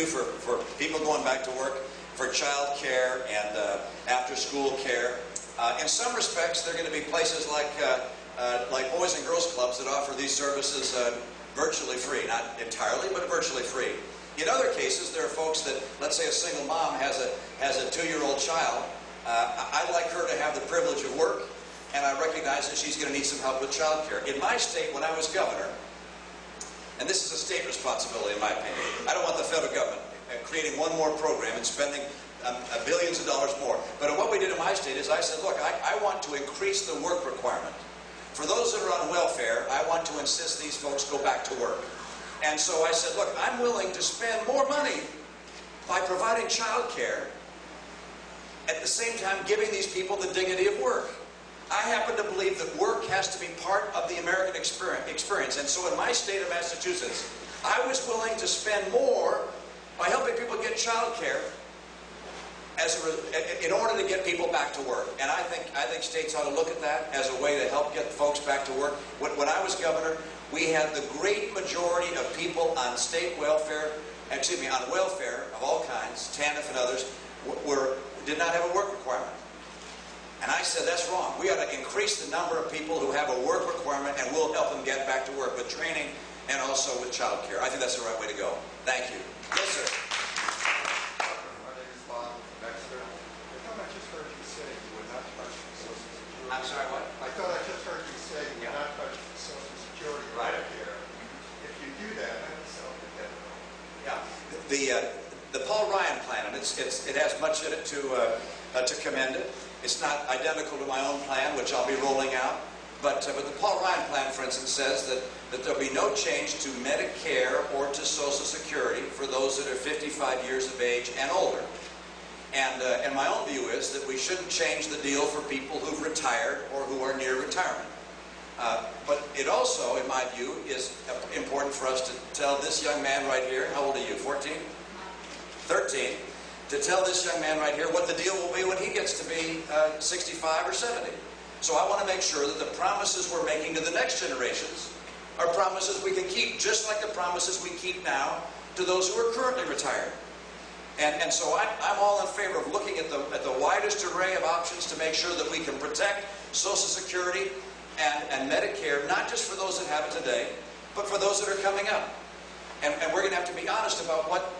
do for people going back to work, for child care and after-school care. In some respects, there are going to be places like Boys and Girls Clubs that offer these services virtually free. Not entirely, but virtually free. In other cases, there are folks that, let's say a single mom has a 2-year-old child. I'd like her to have the privilege of work, and I recognize that she's going to need some help with child care. In my state, when I was governor, and this is a state responsibility in my opinion, I don't want the federal government creating one more program and spending billions of dollars more. But what we did in my state is I said, look, I want to increase the work requirement. For those that are on welfare, I want to insist these folks go back to work. And so I said, look, I'm willing to spend more money by providing child care, at the same time giving these people the dignity of work. I happen to believe that work has to be part of the American experience. And so in my state of Massachusetts, I was willing to spend more by helping people get child care in order to get people back to work. And I think states ought to look at that as a way to help get folks back to work. When I was governor, we had the great majority of people on state welfare, on welfare of all kinds, TANF and others, did not have a work requirement. And I said, that's wrong. We ought to increase the number of people who have a work requirement, and we'll help them get back to work with training and also with child care. I think that's the right way to go. Thank you. Yes, sir. My name is Bob from Exeter. I thought I just heard you say you would not touch Social Security. I'm sorry, what? I thought I just heard you say you would not touch Social Security right here. If you do that, that itself would get it wrong. Yeah. The Paul Ryan plan, and it has much in it to commend it. It's not identical to my own plan, which I'll be rolling out. But the Paul Ryan plan, for instance, says that there'll be no change to Medicare or to Social Security for those that are 55 years of age and older. And my own view is that we shouldn't change the deal for people who've retired or who are near retirement. But it also, in my view, is important for us to tell this young man right here, how old are you, 14? 13, to tell this young man right here what the deal will be when he gets to be 65 or 70. So I want to make sure that the promises we're making to the next generations are promises we can keep, just like the promises we keep now to those who are currently retired. And so I'm all in favor of looking at the widest array of options to make sure that we can protect Social Security and Medicare, not just for those that have it today, but for those that are coming up. And we're going to have to be honest about what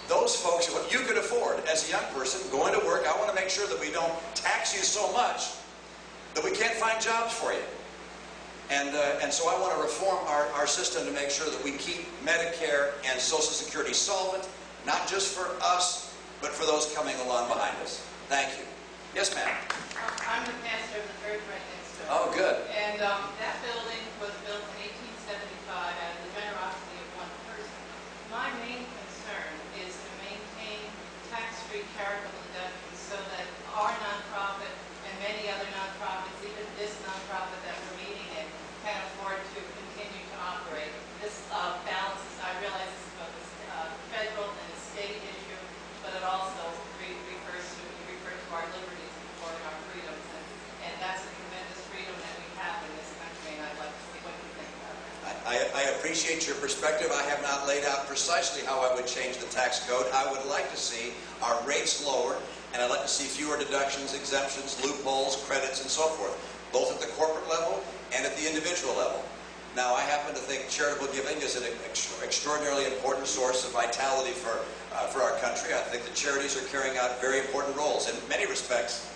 those folks, what you could afford as a young person going to work. I want to make sure that we don't tax you so much that we can't find jobs for you. And so I want to reform our system to make sure that we keep Medicare and Social Security solvent, not just for us, but for those coming along behind us. Thank you. Yes, ma'am. I'm the pastor of the church right next door. Oh, good. And that building was built in 1875 out of the generosity of one person. My main concern is to maintain tax-free charitable deductions so that our nonprofit and many other nonprofits, even this nonprofit that we're meeting in, can afford to continue to operate. This balances, I realize this is both a federal and a state issue, but it also refers to our liberties and supporting our freedoms. And that's a tremendous freedom that we have in this country, and I'd like to see what you think about it. I appreciate your perspective. I have not laid out precisely how I would change the tax code. I would like to see our rates lowered, and I'd like to see fewer deductions, exemptions, loopholes, credits, and so forth, both at the corporate level and at the individual level. Now, I happen to think charitable giving is an extraordinarily important source of vitality for our country. I think the charities are carrying out very important roles. In many respects,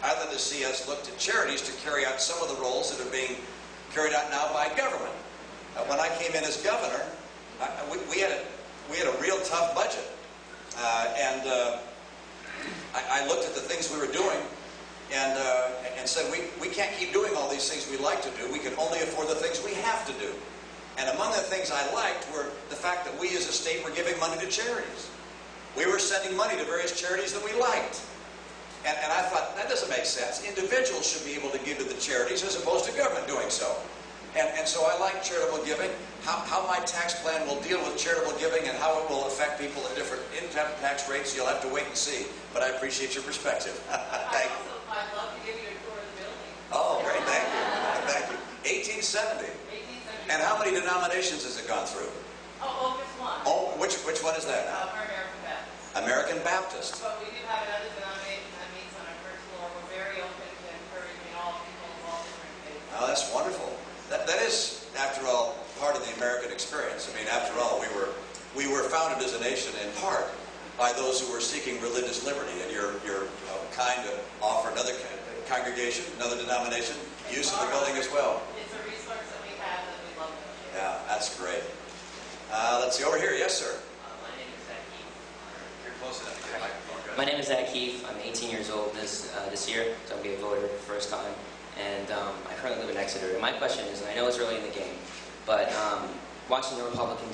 I'd like to see us look to charities to carry out some of the roles that are being carried out now by government. When I came in as governor, we had a real tough budget. I looked at the things we were doing and said, we can't keep doing all these things we like to do. We can only afford the things we have to do. And among the things I liked were the fact that we as a state were giving money to charities. We were sending money to various charities that we liked. And I thought, that doesn't make sense. Individuals should be able to give to the charities as opposed to government doing so. And so I like charitable giving. How my tax plan will deal with charitable giving and how it will affect people at different income tax rates, you'll have to wait and see. But I appreciate your perspective. Thank you. I'd love to give you a tour of the building. Oh, great. Thank you. Thank you. 1870. 1870. And how many denominations has it gone through? Oh, just one. Oh, which one is that? Our American Baptist. But we do have another denomination that meets on our first floor. We're very open to encouraging all people of all different faiths. Oh, that's wonderful. That is, after all, part of the American experience. I mean, after all, we were founded as a nation in part by those who were seeking religious liberty, and you're kind to offer another congregation, another denomination, use of the building as well. It's a resource that we have that we love. Yeah, that's great. Let's see, over here. Yes, sir. My name is Zach Keefe. You're close enough to get a microphone. My name is Zach Keefe. I'm 18 years old this year, so I'm going to be a voter for the first time. And I currently live in Exeter. And my question is, and I know it's early in the game, but watching the Republican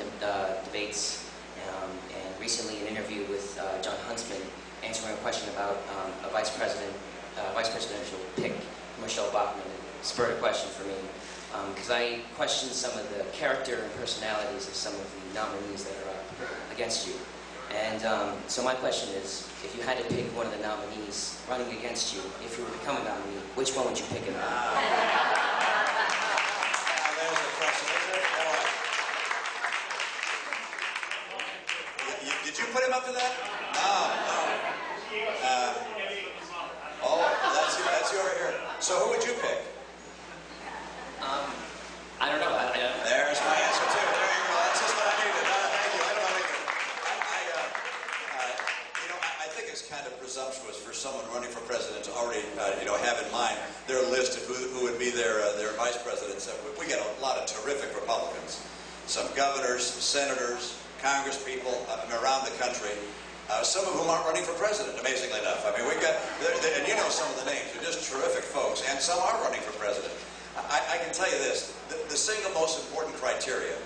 debates and recently an interview with John Huntsman answering a question about a vice presidential pick, Michelle Bachmann, spurred a question for me. Because I questioned some of the character and personalities of some of the nominees that are up against you. And so my question is, if you had to pick one of the nominees running against you, if you were to become a nominee, which one would you pick and why? There's the question, is it? All right. Did you put him up to that? No. That's you over here. So who would you pick? I don't know. I don't know. There's my answer too. There you go. That's just what I needed. Thank you. I don't think I think it's kind of presumptuous for someone running for president to already, have in mind their list of who would be their vice presidents. We get a lot of terrific Republicans, some governors, senators, Congress people around the country. Some of whom aren't running for president, amazingly enough. I mean, we've got, and you know some of the names, they're just terrific folks, and some are running for president. I can tell you this, the single most important criteria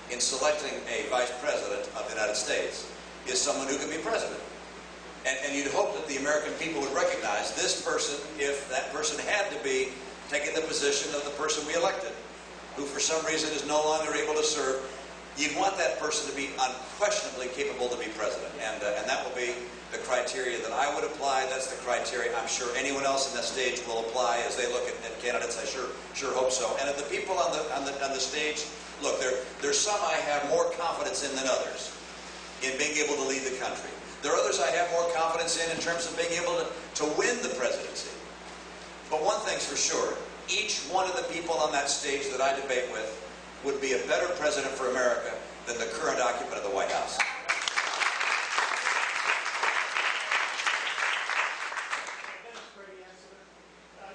in selecting a vice president of the United States is someone who can be president. And you'd hope that the American people would recognize this person, if that person had to be taking the position of the person we elected, who for some reason is no longer able to serve. You'd want that person to be unquestionably capable to be president, and that will be the criteria that I would apply. That's the criteria I'm sure anyone else on that stage will apply as they look at candidates. I sure hope so. And of the people on the stage, look, there's some I have more confidence in than others in being able to lead the country. There are others I have more confidence in terms of being able to win the presidency. But one thing's for sure: each one of the people on that stage that I debate with would be a better president for America than the current occupant of the White House.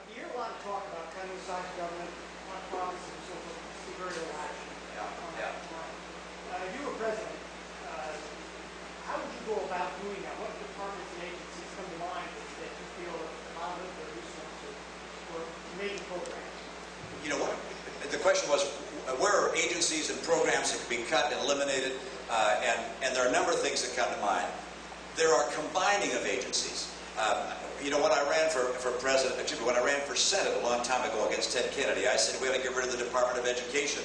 You hear a lot of talk about cutting the size of government, on promises, and so forth. It's very little action. If you were president, how would you go about doing that? What departments and agencies come to mind that you feel are relevant or useful for making programs? You know what? The question was, where are agencies and programs that can be cut and eliminated? And there are a number of things that come to mind. There are combining of agencies. When I ran for president, when I ran for Senate a long time ago against Ted Kennedy, I said we ought to get rid of the Department of Education.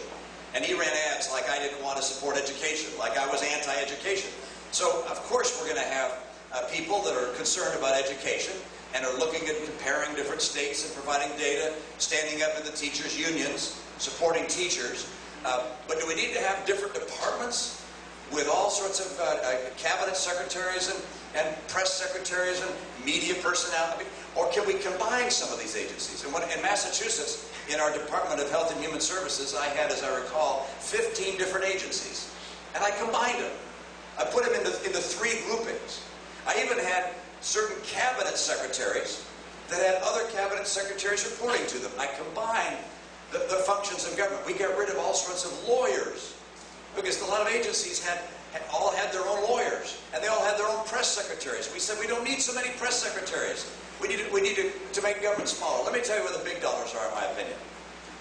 And he ran ads like I didn't want to support education, like I was anti-education. So, of course, we're going to have people that are concerned about education and are looking at comparing different states and providing data, standing up in the teachers' unions, supporting teachers. But do we need to have different departments with all sorts of cabinet secretaries and press secretaries and media personnel? Or can we combine some of these agencies? And in Massachusetts, in our Department of Health and Human Services, I had, as I recall, 15 different agencies. And I combined them. I put them into 3 groupings. I even had certain cabinet secretaries that had other cabinet secretaries reporting to them. I combined the functions of government. We got rid of all sorts of lawyers because a lot of agencies all had their own lawyers, and they all had their own press secretaries. We said we don't need so many press secretaries. We need to make government smaller. Let me tell you where the big dollars are, in my opinion.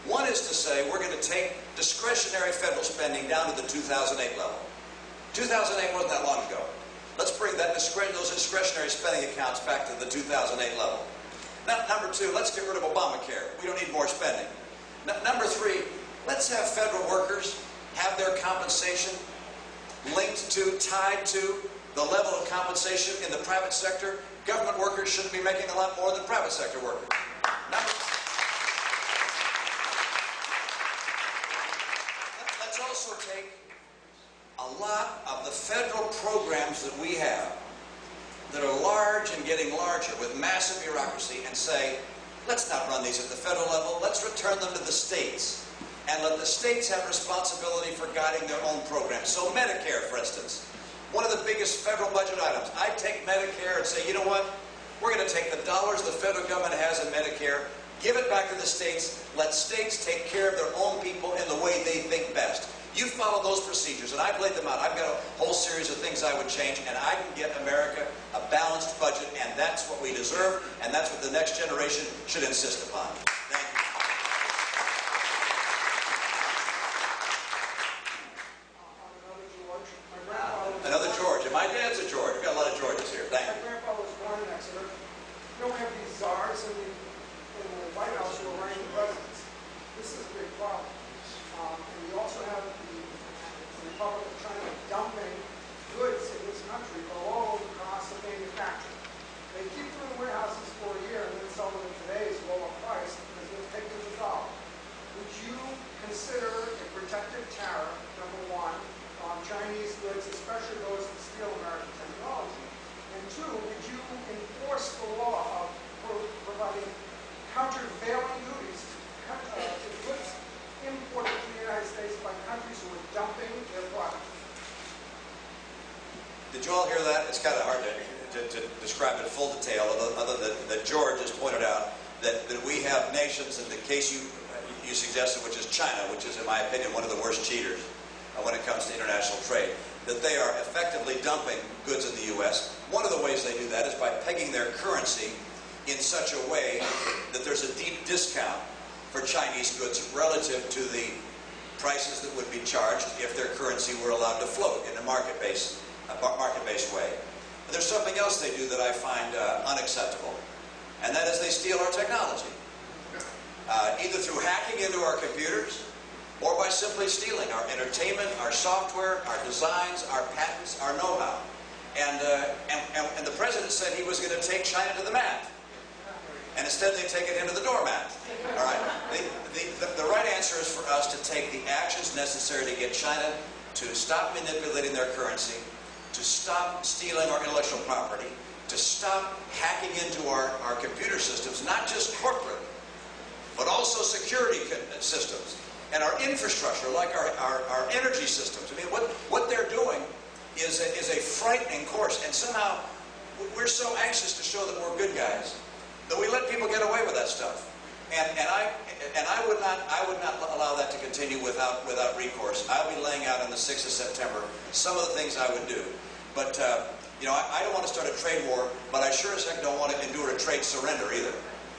One is to say we're going to take discretionary federal spending down to the 2008 level. 2008 wasn't that long ago. Let's bring those discretionary spending accounts back to the 2008 level. Now, number 2, let's get rid of Obamacare. We don't need more spending. Number 3, let's have federal workers have their compensation tied to the level of compensation in the private sector. Government workers shouldn't be making a lot more than private sector workers. Let's also take a lot of the federal programs that we have that are large and getting larger with massive bureaucracy and say, let's not run these at the federal level, let's return them to the states and let the states have responsibility for guiding their own programs. So Medicare, for instance, one of the biggest federal budget items. I take Medicare and say, you know what? We're going to take the dollars the federal government has in Medicare, give it back to the states, let states take care of their own people in the way they think best. You follow those procedures, and I've laid them out. I've got a whole series of things I would change, and I can get America a balanced budget, and that's what we deserve, and that's what the next generation should insist upon. Thank you. Another George, and my dad's a George. We've got a lot of Georges here. Thank you. My grandpa was born in Exeter. You don't have these czars in the White House who are running the presidents. This is a big problem. And you also have the Republic of China dumping goods in this country below the cost of manufacturing. They keep them in warehouses for a year and then sell them at today's lower price because they'll take to the dollar. Would you consider a protective tariff, number one, on Chinese goods, especially those that steal American technology? And two, would you enforce the law of providing countervailing duties to goods imported to the United States by countries who are dumping their products? Did you all hear that? It's kind of hard to describe in full detail, other than that George has pointed out that we have nations, in the case you suggested, which is China, which is, in my opinion, one of the worst cheaters when it comes to international trade, that they are effectively dumping goods in the U.S. One of the ways they do that is by pegging their currency in such a way that there's a deep discount for Chinese goods relative to the prices that would be charged if their currency were allowed to float in a market-based way. But there's something else they do that I find unacceptable, and that is they steal our technology, either through hacking into our computers or by simply stealing our entertainment, our software, our designs, our patents, our know-how. And the president said he was going to take China to the mat. And instead they take it into the doormat. All right? The right answer is for us to take the actions necessary to get China to stop manipulating their currency, to stop stealing our intellectual property, to stop hacking into our computer systems, not just corporate, but also security systems, and our infrastructure, like our energy systems. I mean, what they're doing is a frightening course, and somehow we're so anxious to show that we're good guys that we let people get away with that stuff. And I would not allow that to continue without recourse. I'll be laying out on the 6th of September some of the things I would do. But you know, I don't want to start a trade war, but I sure as heck don't want to endure a trade surrender either.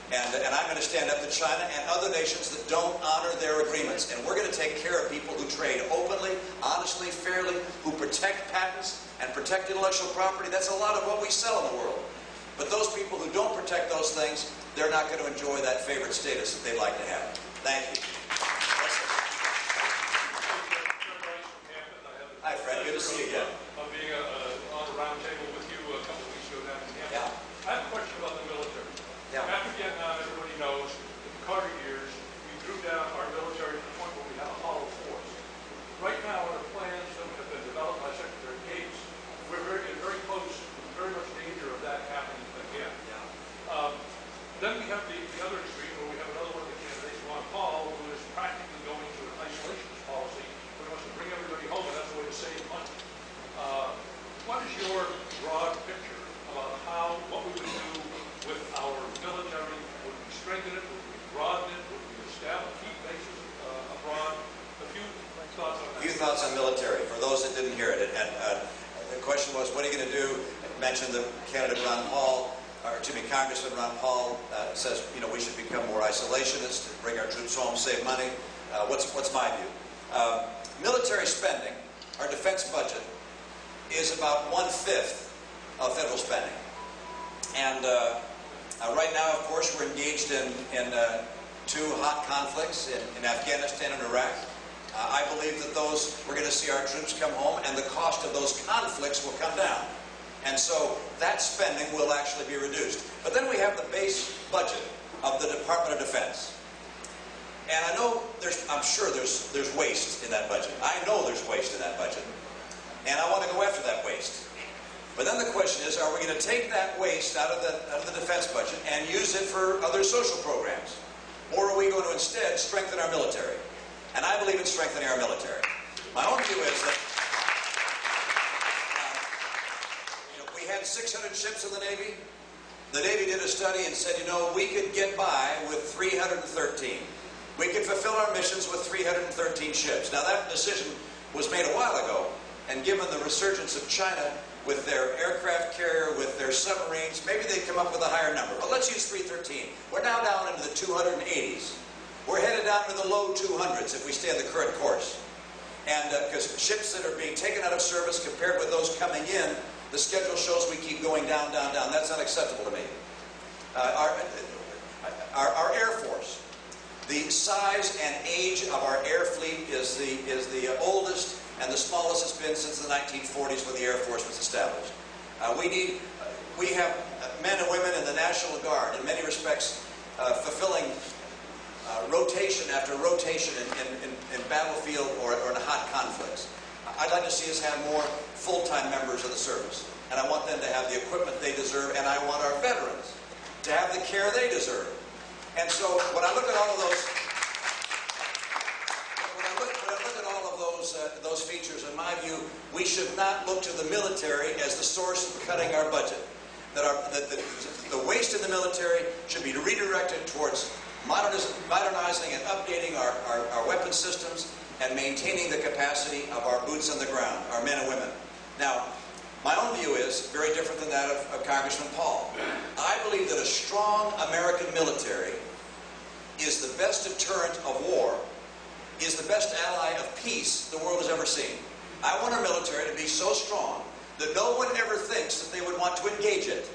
And I'm going to stand up to China and other nations that don't honor their agreements. And we're going to take care of people who trade openly, honestly, fairly, who protect patents and protect intellectual property. That's a lot of what we sell in the world. But those people who don't protect those things, they're not going to enjoy that favored status that they'd like to have. Thank you. Hi, Fred. Good to see you again. Of being on a round table with you a couple of weeks ago down in Hampton. Yeah. I have a question about the military. Yeah. After Vietnam, everybody knows, in the Carter years, we drew down our military to the point where we have a hollow force. Right now, under plans that have been developed by Secretary Gates, we're very close, very much danger of that happening again. Yeah. Then we have the other extreme, where we have another one of the candidates, Ron Paul, who is practically going to an isolationist policy, who wants to bring everybody home, and that's a way to save money. What is your broad picture about what we would do with our military? Would we strengthen it? Would we broaden it? Would we establish keep bases abroad? A few thoughts on that. A few thoughts on military, for those that didn't hear it. And the question was, what are you going to do? I mentioned the candidate Ron Paul, Congressman Ron Paul says, you know, we should become more isolationist and bring our troops home, save money. What's my view? Military spending, our defense budget, is about 1/5 of federal spending. And right now, of course, we're engaged in two hot conflicts in Afghanistan and Iraq. I believe that we're going to see our troops come home, and the cost of those conflicts will come down. And so that spending will actually be reduced. But then we have the base budget of the Department of Defense. And I know I'm sure there's waste in that budget. I know there's waste in that budget. And I want to go after that waste. But then the question is, are we going to take that waste out of the defense budget and use it for other social programs? Or are we going to instead strengthen our military? And I believe in strengthening our military. My own view is that we had 600 ships in the Navy. The Navy did a study and said, we could get by with 313. We could fulfill our missions with 313 ships. Now that decision was made a while ago, and given the resurgence of China with their aircraft carrier, with their submarines, maybe they'd come up with a higher number. But let's use 313. We're now down into the 280s. We're headed down to the low 200s if we stay on the current course. And because ships that are being taken out of service compared with those coming in, the schedule shows we keep going down, down, down. That's unacceptable to me. Our Air Force, the size and age of our air fleet is the oldest and the smallest it's been since the 1940s when the Air Force was established. We have men and women in the National Guard, in many respects, fulfilling rotation after rotation in battlefield or in hot conflicts. I'd like to see us have more full-time members of the service, and I want them to have the equipment they deserve, and I want our veterans to have the care they deserve. And so when I look at all of those, those features, in my view, we should not look to the military as the source of cutting our budget. That the waste in the military should be redirected towards modernizing and updating our weapon systems and maintaining the capacity of our boots on the ground, our men and women. Now, my own view is very different than that of Congressman Paul. I believe that a strong American military is the best deterrent of war, is the best ally of peace the world has ever seen. I want our military to be so strong that no one ever thinks that they would want to engage it.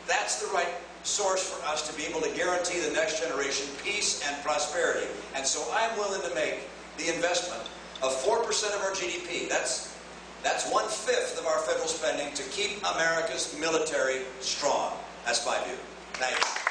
That's the right source for us to be able to guarantee the next generation peace and prosperity. And so I'm willing to make the investment of 4% of our GDP. That's 1/5 of our federal spending to keep America's military strong. That's my view. Thank you.